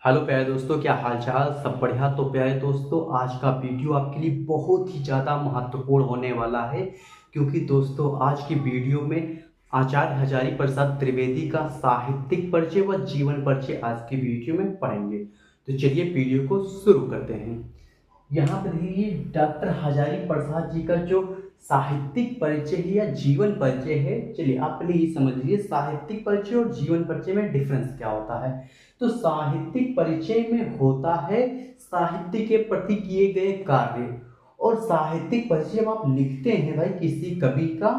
Hello प्यारे दोस्तों, क्या हाल चाल? सब बढ़िया। तो प्यारे दोस्तों, आज का वीडियो आपके लिए बहुत ही ज़्यादा महत्वपूर्ण होने वाला है, क्योंकि दोस्तों आज की वीडियो में आचार्य हजारी प्रसाद त्रिवेदी का साहित्यिक परिचय व जीवन परिचय आज की वीडियो में पढ़ेंगे। तो चलिए वीडियो को शुरू करते हैं। यहाँ पर देखिए, डॉक्टर हजारी प्रसाद जी का जो साहित्यिक परिचय है या जीवन परिचय है, चलिए आप पहले ये समझ लीजिए साहित्यिक परिचय और जीवन परिचय में डिफरेंस क्या होता है। तो साहित्यिक परिचय में होता है साहित्य के प्रति किए गए कार्य, और साहित्यिक परिचय जब आप लिखते हैं भाई किसी कवि का,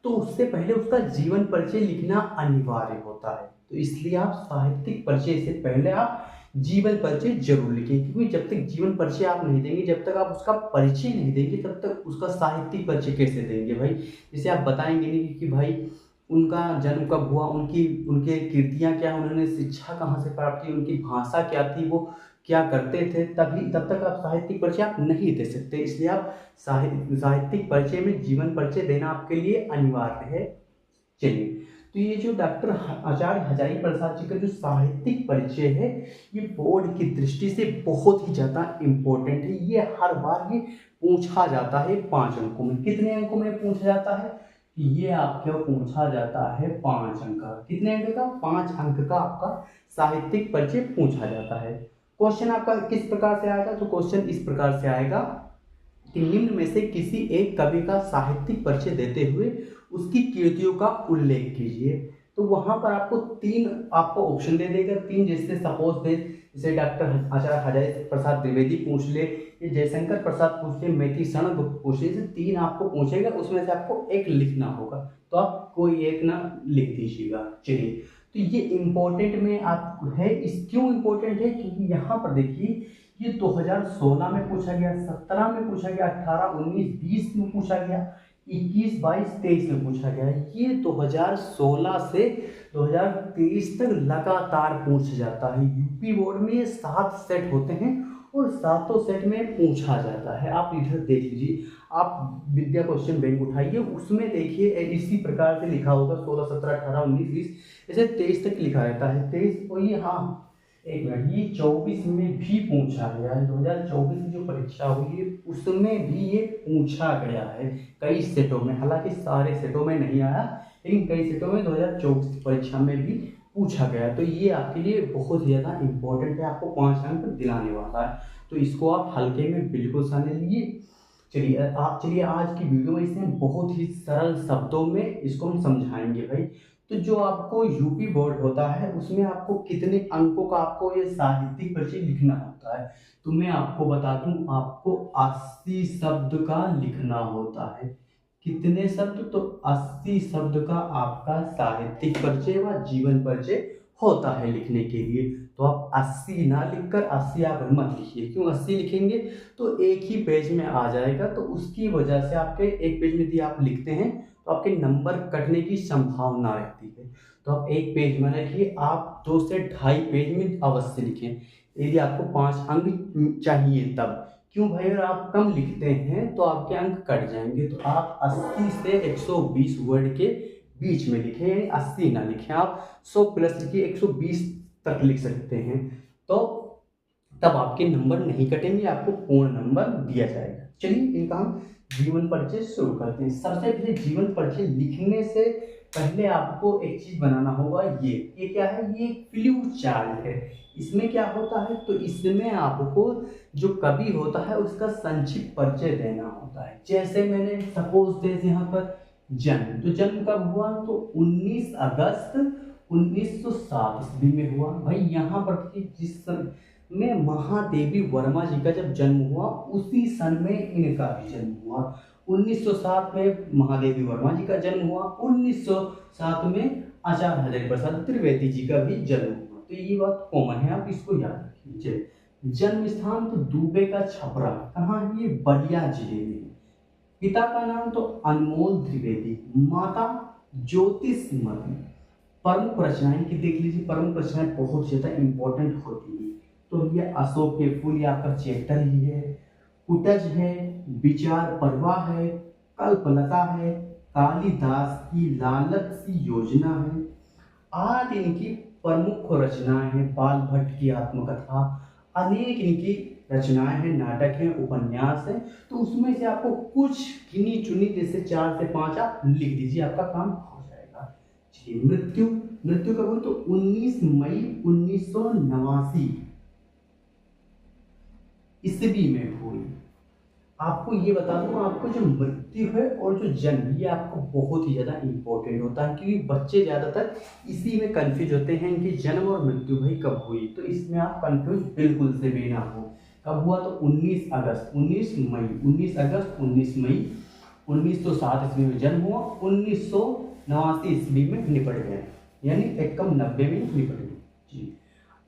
तो उससे पहले उसका जीवन परिचय लिखना अनिवार्य होता है। तो इसलिए आप साहित्यिक परिचय से पहले आप जीवन परिचय जरूर लिखें, क्योंकि जब तक जीवन परिचय आप नहीं देंगे, जब तक आप उसका परिचय नहीं देंगे, तब तक उसका साहित्यिक परिचय कैसे देंगे भाई। जैसे आप बताएंगे नहीं कि भाई उनका जन्म कब हुआ, उनकी उनके कृतियाँ क्या, उन्होंने शिक्षा कहाँ से प्राप्त की, उनकी भाषा क्या थी, वो क्या करते थे, तभी तब तक आप साहित्यिक परिचय आप नहीं दे सकते। इसलिए आप साहित्यिक परिचय में जीवन परिचय देना आपके लिए अनिवार्य है। चलिए, तो ये जो डॉक्टर आचार्य हजारी प्रसाद जी का जो साहित्यिक परिचय है, ये बोर्ड की दृष्टि से बहुत ही ज़्यादा इम्पोर्टेंट है। ये हर बार ये पूछा जाता है 5 अंकों में। कितने अंकों में पूछा जाता है? ये आपको पूछा जाता है 5 अंक का। कितने अंक का? 5 अंक का आपका साहित्यिक परिचय पूछा जाता है। क्वेश्चन आपका किस प्रकार से आएगा? तो क्वेश्चन इस प्रकार से आएगा कि निम्न में से किसी एक कवि का साहित्यिक परिचय देते हुए उसकी कृतियों का उल्लेख कीजिए। तो वहां पर आपको तीन आपको ऑप्शन दे देगा, तीन। जैसे सपोज दे, जैसे डॉक्टर आचार्य हजारी प्रसाद द्विवेदी पूछ ले, ये जयशंकर प्रसाद पूछ ले, मैथिली शरण गुप्त पूछ ले, जैसे तीन आपको पूछेगा, उसमें से आपको एक लिखना होगा। तो आप कोई एक ना लिख दीजिएगा। चलिए, तो ये इम्पोर्टेंट में आप है। इस क्यों इम्पोर्टेंट है? क्योंकि यहाँ पर देखिए, ये 2016 में पूछा गया, 17 में पूछा गया, 18, 19, 20 में पूछा गया, 21, 22, 23 में पूछा गया। ये 2016 से 2023 तक लगातार पूछ जाता है। यूपी बोर्ड में ये 7 सेट होते हैं और सातों सेट में पूछा जाता है। आप इधर देख लीजिए, आप विद्या क्वेश्चन बैंक उठाइए, उसमें देखिए इसी प्रकार से लिखा होगा 16, 17, 18, 19, 20, ऐसे 23 तक लिखा रहता है। 23 और ये, हाँ एक मिनट, ये 24 में भी पूछा गया है। 2024 की जो परीक्षा हुई है उसमें भी ये पूछा गया है कई सेटों में। हालांकि सारे सेटों में नहीं आया, लेकिन कई सेटों में 2024 की परीक्षा में भी पूछा गया। तो ये आपके लिए बहुत ही ज़्यादा इम्पोर्टेंट है, आपको 5 अंक दिलाने वाला है। तो इसको आप हल्के में बिल्कुल सा नहीं लीजिए। चलिए आज की वीडियो में इसमें बहुत ही सरल शब्दों में इसको हम समझाएंगे भाई। तो जो आपको यूपी बोर्ड होता है उसमें आपको कितने अंकों का आपको ये साहित्यिक परिचय लिखना होता है, तो मैं आपको बता दूं, आपको 80 शब्द का लिखना होता है। कितने शब्द? तो 80 शब्द का आपका साहित्यिक परिचय व जीवन परिचय होता है लिखने के लिए। तो आप 80 ना लिखकर 80 आप मत लिखिए। क्यों 80 लिखेंगे? तो एक ही पेज में आ जाएगा, तो उसकी वजह से आपके एक पेज में यदि आप लिखते हैं तो आपके नंबर कटने की संभावना रहती है। तो आप एक पेज में लिखिए, आप 2 से ढाई पेज में अवश्य लिखें, यदि आपको 5 अंक चाहिए तब। क्यों भाई? अगर आप कम लिखते हैं तो आपके अंक कट जाएंगे। तो आप 80 से 120 वर्ड के बीच में लिखें, यानी 80 ना लिखें, आप 100 प्लस लिखिए, 120 तक लिख सकते हैं। तो तब आपके नंबर नहीं कटेंगे, आपको पूर्ण नंबर दिया जाएगा। चलिए, इनका हम जीवन परिचय शुरू करते हैं। सबसे पहले जीवन परिचय लिखने से पहले आपको एक चीज बनाना होगा। ये क्या है? ये फ्लू चार्ट है। इसमें क्या होता है? तो इसमें आपको जो कवि होता है उसका संक्षिप्त परिचय देना होता है। जैसे मैंने सपोज दे यहाँ पर जन्म, तो जन्म कब हुआ? तो 19 अगस्त 1907 ईस्वी में हुआ। भाई यहाँ पर जिस में महादेवी वर्मा जी का जब जन्म हुआ, उसी सन में इनका भी जन्म हुआ। 1907 में महादेवी वर्मा जी का जन्म हुआ, 1907 में आचार्य हजारी प्रसाद त्रिवेदी जी का भी जन्म हुआ। तो ये बात कॉमन है, आप इसको याद रखिए। जन्म स्थान तो दुबे का छपरा, कहाँ है ये? बलिया जिले में। पिता का नाम तो अनमोल त्रिवेदी, माता ज्योतिषमती। प्रमुख रचनाएं की देख लीजिए, प्रमुख रचनाएं बहुत ज्यादा इंपॉर्टेंट होती है। तो ये अशोक के फूल, ये आपका चैप्टर ही है। कुटज है, विचार परवाह है, कल्पलता है, कालिदास की लालच सी योजना है। आज इनकी प्रमुख रचनाएं हैं बाल भट्ट की आत्मकथा, अनेक इनकी रचनाएं हैं, नाटक हैं, उपन्यास हैं। तो उसमें से आपको कुछ गिनी चुनी जैसे 4 से 5 आप लिख दीजिए, आपका काम हो जाएगा। चलिए, मृत्यु मृत्यु कब हुई? तो 19 मई 1989 ईस्वी में हुई। आपको ये बता दूं, आपको जो मृत्यु है और जो जन्म, ये आपको बहुत ही ज़्यादा इम्पोर्टेंट होता है, क्योंकि बच्चे ज़्यादातर इसी में कंफ्यूज होते हैं कि जन्म और मृत्यु भाई कब हुई। तो इसमें आप कंफ्यूज बिल्कुल से भी ना हो। कब हुआ? तो 19 अगस्त 19 मई 19 अगस्त 19 मई 1907 ईस्वी में जन्म हुआ, 1989 ईस्वी में निपट गए, यानी 91 में निपट गए जी।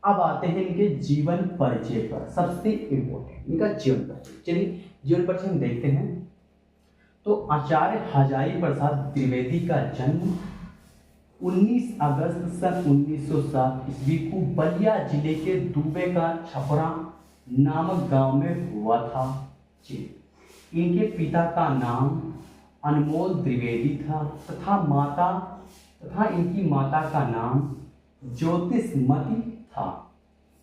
अब आते हैं इनके जीवन परिचय पर, सबसे इम्पोर्टेंट इनका जीवन परिचय। चलिए, जीवन परिचय हम देखते हैं। तो आचार्य हजारी प्रसाद द्विवेदी का जन्म 19 अगस्त सन 1907 ईस्वी को बलिया जिले के दुबे का छपरा नामक गांव में हुआ था जी। इनके पिता का नाम अनमोल द्विवेदी था तथा इनकी माता का नाम ज्योतिषमती था।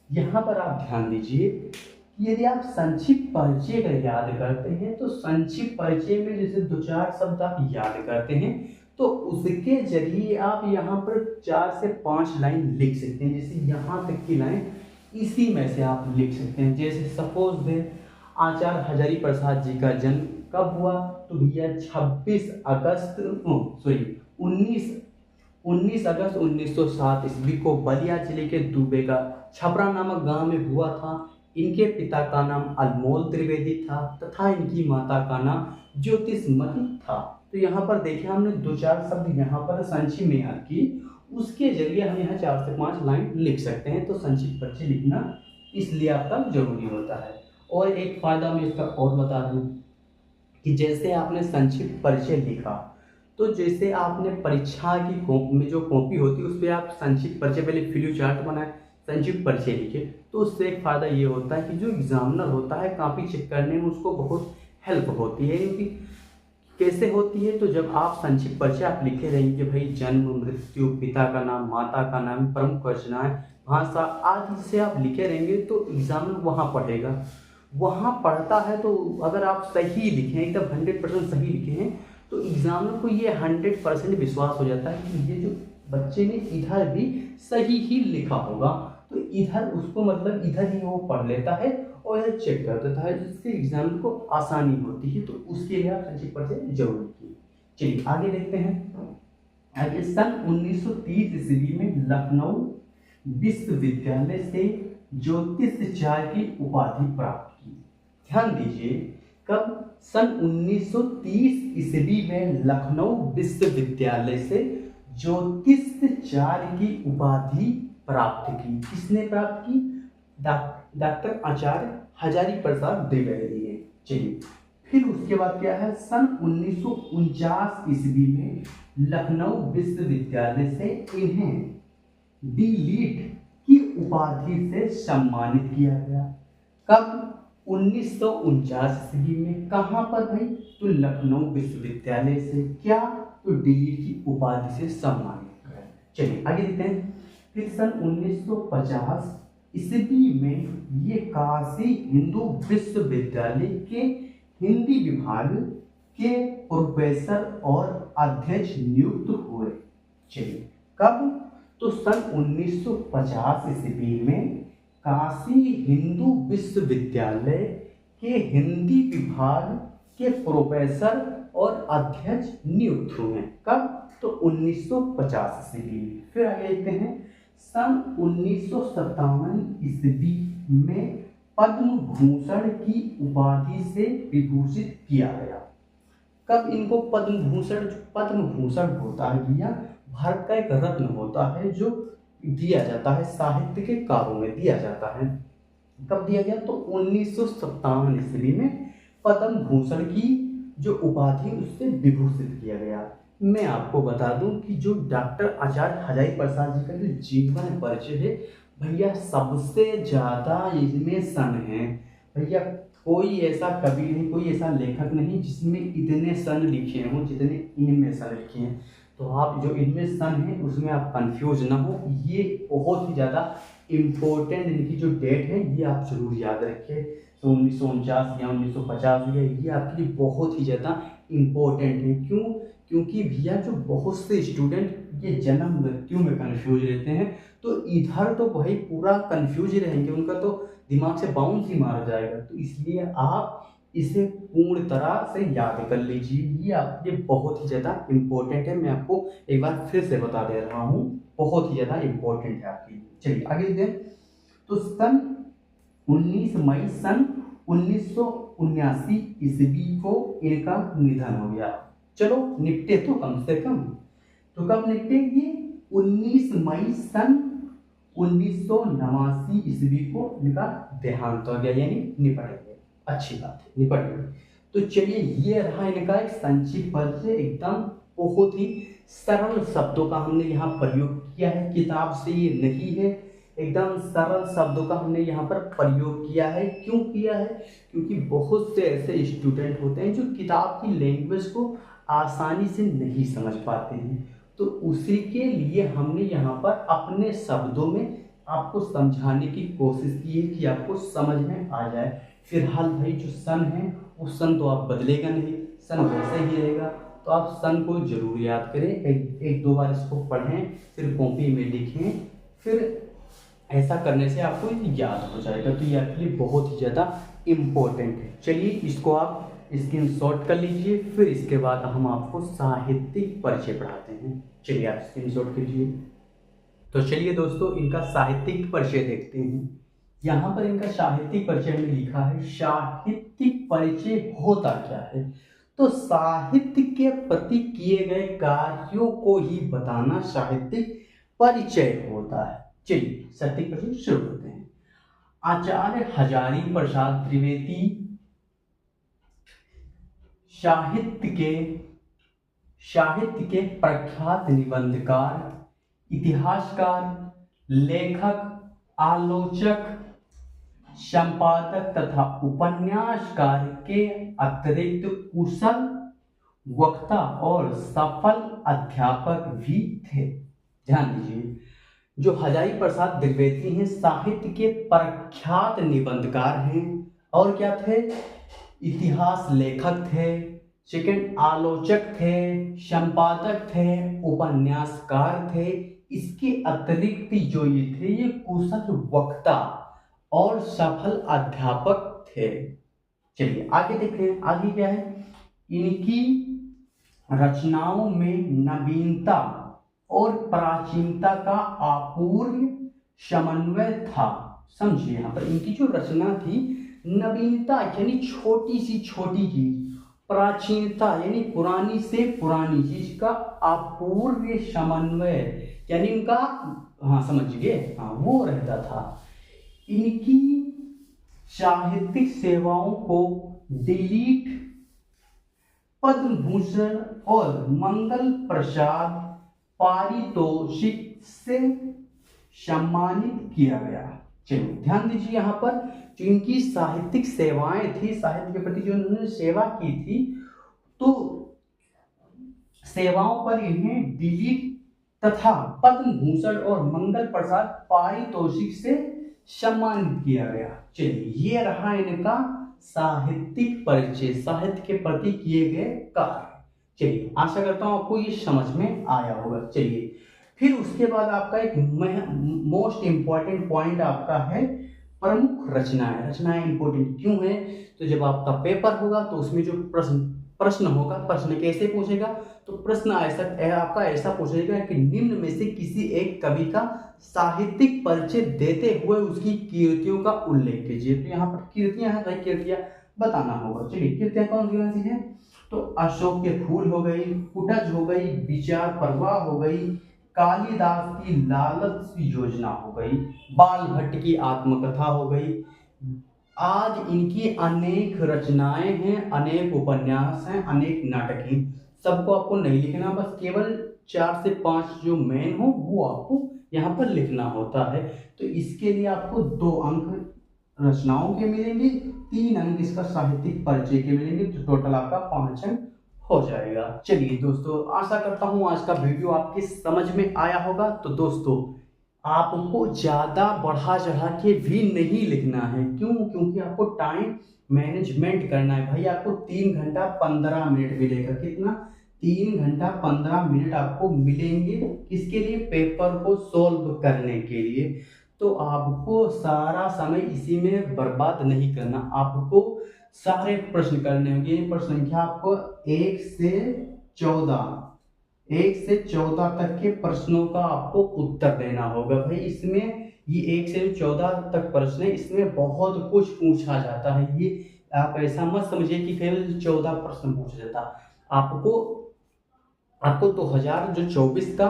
यहाँ पर आप ध्यान दीजिए, यदि आप संक्षिप्त परिचय का याद करते हैं तो संक्षिप्त परिचय में जैसे 2-4 शब्द आप याद करते हैं तो उसके जरिए आप यहाँ पर 4 से 5 लाइन लिख सकते हैं। जैसे यहाँ तक की लाइन इसी में से आप लिख सकते हैं। जैसे सपोज दे, आचार्य हजारी प्रसाद जी का जन्म कब हुआ? तो भैया 19 अगस्त 1907 ईस्वी को बलिया जिले के दुबे का छपरा नामक गांव में हुआ था। इनके पिता का नाम अनमोल त्रिवेदी था तथा इनकी माता का नाम ज्योतिषमती था। तो यहाँ पर देखिए, हमने 2-4 शब्द यहाँ पर संक्षिप्त में याद की, उसके जरिए हम यहाँ 4 से 5 लाइन लिख सकते हैं। तो संक्षिप्त परिचय लिखना इसलिए आपका जरूरी होता है। और एक फायदा मैं इसका और बता दूं कि जैसे आपने संक्षिप्त परिचय लिखा, तो जैसे आपने परीक्षा की में जो कॉपी होती है उस पर आप संक्षिप्त परिचय पहले फ्लू चार्ट बनाए, संक्षिप्त परिचय लिखे, तो उससे एक फ़ायदा ये होता है कि जो एग्जामिनर होता है कॉपी चेक करने में उसको बहुत हेल्प होती है। क्योंकि कैसे होती है? तो जब आप संक्षिप्त परिचय आप लिखे रहेंगे भाई जन्म, मृत्यु, पिता का नाम, माता का नाम, प्रमुख रचनाएं, भाषा आदि से आप लिखे रहेंगे तो एग्जामिनर वहाँ पढ़ेगा। वहाँ पढ़ता है तो अगर आप सही लिखें, एकदम 100% सही लिखे हैं, तो एग्जामिनर को ये 100% विश्वास हो जाता है कि ये जो बच्चे ने इधर भी सही ही लिखा होगा। तो इधर उसको मतलब इधर ही वो पढ़ लेता है और इधर चेक कर देता है, जिससे एग्जामिनर को आसानी होती है। तो उसके लिए आप संक्षिप्त परिचय जरूर कीजिए। चलिए आगे देखते हैं। आगे सन 1930 ईस्वी में लखनऊ विश्वविद्यालय से ज्योतिषाचार्य की उपाधि प्राप्त की। ध्यान दीजिए, कब? सन 1930 ईस्वी में लखनऊ विश्वविद्यालय से ज्योतिषाचार्य की उपाधि प्राप्त की। किसने प्राप्त की? डॉक्टर आचार्य हजारी प्रसाद द्विवेदी ने। चलिए, फिर उसके बाद क्या है? सन 1949 ईस्वी में लखनऊ विश्वविद्यालय से इन्हें डी.लिट की उपाधि से सम्मानित किया गया। कब? 1949 ईस्वी में। कहाँ पर भाई? तो लखनऊ विश्वविद्यालय से क्या? तो डी.लिट की उपाधि से सम्मानित किया। चलिए आगे देखते हैं। फिर सन 1950 ईस्वी में ये काशी हिंदू विश्वविद्यालय के हिंदी विभाग के प्रोफेसर और अध्यक्ष नियुक्त हुए। चलिए, कब? तो सन 1950 ईस्वी में काशी हिंदू विश्वविद्यालय के हिंदी विभाग के प्रोफेसर और अध्यक्ष नियुक्त हुए। कब? तो 1950 ईस्वी में। फिर आगे देखते हैं। सन 1957 ईस्वी में पद्म भूषण की उपाधि से विभूषित किया गया। कब इनको पद्म भूषण होता है भैया, भारत का एक रत्न होता है जो दिया जाता है, साहित्य के कार्यों में दिया जाता है। कब दिया गया? तो 1957 ईस्वी में पद्म भूषण की जो उपाधि उससे विभूषित किया गया। मैं आपको बता दूं कि जो डॉक्टर आचार्य हजारी प्रसाद जी का जो जीवन परिचय है भैया, सबसे ज़्यादा इसमें सन है भैया। कोई ऐसा कवि नहीं, कोई ऐसा लेखक नहीं जिसमें इतने सन लिखे हों जितने इनमें सन लिखे हैं। तो आप जो इनमें सन है उसमें आप कंफ्यूज ना हो। ये बहुत ही ज़्यादा इम्पोर्टेंट इनकी जो डेट है ये आप जरूर याद रखिए। तो 1949 या 1950 है, ये आपके लिए बहुत ही ज़्यादा इम्पोर्टेंट है। क्यों? क्योंकि भैया जो बहुत से स्टूडेंट ये जन्म मृत्यु में कंफ्यूज रहते हैं, तो इधर तो भाई पूरा कंफ्यूज ही रहेंगे, उनका तो दिमाग से बाउंस ही मारा जाएगा। तो इसलिए आप इसे पूर्ण तरह से याद कर लीजिए, ये आपके लिए बहुत ही ज़्यादा इम्पोर्टेंट है। मैं आपको एक बार फिर से बता दे रहा हूँ, बहुत ही ज़्यादा इम्पोर्टेंट है आपके लिए। चलिए आगे देखें। तो सन 19 मई सन 1979 ईस्वी को इनका निधन हो गया। चलो निपटे तो कम से कम। तो कब निपटे ये? 19 मई सन 1989 ईस्वी को इनका देहांत हो गया, यानी निपट गए। अच्छी बात है, निपट गए। तो चलिए ये रहा इनका एक संक्षिप्त परिचय, एकदम बहुत ही सरल शब्दों का हमने यहाँ प्रयोग किया है। किताब से ये नहीं है, एकदम सरल शब्दों का हमने यहाँ पर प्रयोग किया है। क्यों किया है? क्योंकि बहुत से ऐसे स्टूडेंट होते हैं जो किताब की लैंग्वेज को आसानी से नहीं समझ पाते हैं, तो उसी के लिए हमने यहाँ पर अपने शब्दों में आपको समझाने की कोशिश की है कि आपको समझ में आ जाए। फिलहाल भाई जो सन है वो सन तो आप बदलेगा नहीं, सन वैसे ही रहेगा। तो आप सन को जरूर याद करें, एक दो बार इसको पढ़ें, फिर कॉपी में लिखें, फिर ऐसा करने से आपको याद हो जाएगा। तो ये आपके लिए बहुत ही ज़्यादा इम्पोर्टेंट है। चलिए इसको आप स्क्रीनशॉट कर लीजिए, फिर इसके बाद हम आपको साहित्यिक परिचय पढ़ाते हैं। चलिए आप स्क्रीनशॉट कीजिए। तो चलिए दोस्तों इनका साहित्यिक परिचय देखते हैं। यहाँ पर इनका साहित्यिक परिचय में लिखा है, साहित्यिक परिचय होता क्या है? तो साहित्य के प्रति किए गए कार्यों को ही बताना साहित्यिक परिचय होता है। चलिए साहित्यिक परिचय शुरू करते हैं। आचार्य हजारी प्रसाद द्विवेदी साहित्य के प्रख्यात निबंधकार, इतिहासकार, लेखक, आलोचक, संपादक तथा उपन्यासकार के अतिरिक्त कुशल वक्ता और सफल अध्यापक भी थे। ध्यान दीजिए, जो हजारी प्रसाद द्विवेदी हैं साहित्य के प्रख्यात निबंधकार हैं, और क्या थे? इतिहास लेखक थे, सेकंड आलोचक थे, संपादक थे, उपन्यासकार थे। इसके अतिरिक्त जो ये थे ये कुशल वक्ता और सफल अध्यापक थे। चलिए आगे देखते हैं, आगे क्या है? इनकी रचनाओं में नवीनता और प्राचीनता का अपूर्व समन्वय था। समझिए यहाँ पर इनकी जो रचना थी, नवीनता यानी छोटी सी छोटी चीज, प्राचीनता यानी पुरानी से पुरानी चीज का अपूर्व समन्वय, यानी उनका, हाँ समझ गए, हाँ वो रहता था। इनकी साहित्यिक सेवाओं को डिलीट, पद्म भूषण और मंगल प्रसाद पारितोषिक से सम्मानित किया गया। चलिए ध्यान दीजिए, यहाँ पर जो इनकी साहित्यिक सेवाएं थी, साहित्य के प्रति जो उन्होंने सेवा की थी, तो सेवाओं पर इन्हें डिलीट तथा पद्म भूषण और मंगल प्रसाद पारितोषिक से सम्मानित किया गया। चलिए ये रहा इनका साहित्यिक परिचय, साहित्य के प्रति किए गए कार्य। चलिए आशा करता हूं आपको ये समझ में आया होगा। चलिए फिर उसके बाद आपका एक मोस्ट इंपॉर्टेंट पॉइंट आपका है प्रमुख रचनाएं। रचनाएं इंपॉर्टेंट क्यों है? तो जब आपका पेपर होगा तो उसमें जो प्रश्न होगा, प्रश्न कैसे पूछेगा? तो प्रश्न आपका ऐसा पूछेगा कि निम्न में से किसी एक कवि का साहित्यिक परिचय देते हुए उसकी कीर्तियों का उल्लेख कीजिए। तो यहाँ पर कीर्तियां हैं, भाई कीर्तियां बताना होगा। चलिए कीर्तियां कौन सी है? तो अशोक के फूल हो गई, कुटज हो गई, विचार प्रवाह हो गई, कालिदास की लालच योजना हो गई, बाल भट्ट की आत्मकथा हो गई। आज इनकी अनेक रचनाएं हैं, अनेक उपन्यास हैं, अनेक नाटक हैं। सबको आपको नहीं लिखना, बस केवल 4 से 5 जो मेन हो वो आपको यहाँ पर लिखना होता है। तो इसके लिए आपको 2 अंक रचनाओं के मिलेंगे, 3 अंक इसका साहित्यिक परिचय के मिलेंगे, तो टोटल आपका 5 अंक हो जाएगा। चलिए दोस्तों, आशा करता हूँ आज का वीडियो आपके समझ में आया होगा। तो दोस्तों, आपको ज़्यादा बढ़ा चढ़ा के भी नहीं लिखना है। क्यों? क्योंकि आपको टाइम मैनेजमेंट करना है भाई। आपको 3 घंटा 15 मिनट मिलेगा। कितना? 3 घंटा 15 मिनट आपको मिलेंगे। किसके लिए? पेपर को सॉल्व करने के लिए। तो आपको सारा समय इसी में बर्बाद नहीं करना। आपको सारे प्रश्न करने होंगे। प्रश्न संख्या आपको 1 से 14 तक के प्रश्नों का आपको उत्तर देना होगा भाई। इसमें ये 1 से 14 तक प्रश्न है, इसमें बहुत कुछ पूछा जाता है। ये आप ऐसा मत समझिए कि केवल 14 प्रश्न पूछा जाता। आपको आपको 2024 का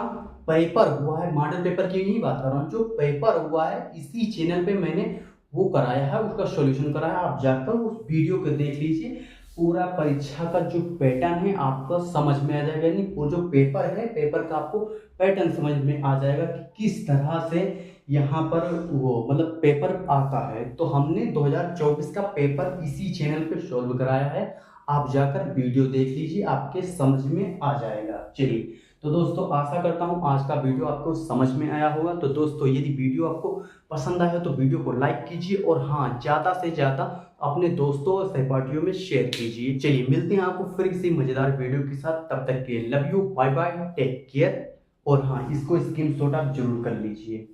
पेपर हुआ है, मॉडल पेपर की नहीं बात कर रहा हूँ, जो पेपर हुआ है इसी चैनल पे मैंने वो कराया है, उसका सॉल्यूशन कराया। आप जाकर उस वीडियो को देख लीजिए। पूरा परीक्षा का जो पैटर्न है आपको समझ में आ जाएगा। नहीं, वो जो पेपर है, पेपर का आपको पैटर्न समझ में आ जाएगा कि किस तरह से यहाँ पर वो मतलब पेपर आता है। तो हमने 2024 का पेपर इसी चैनल पे सॉल्व कराया है। आप जाकर वीडियो देख लीजिए, आपके समझ में आ जाएगा। चलिए, तो दोस्तों आशा करता हूँ आज का वीडियो आपको समझ में आया होगा। तो दोस्तों, यदि वीडियो आपको पसंद आया तो वीडियो को लाइक कीजिए और हाँ, ज़्यादा से ज़्यादा अपने दोस्तों और सहपाठियों में शेयर कीजिए। चलिए, मिलते हैं आपको फिर किसी मज़ेदार वीडियो के साथ। तब तक के love you, bye bye, take care. और हाँ, इसको स्क्रीनशॉट आप जरूर कर लीजिए।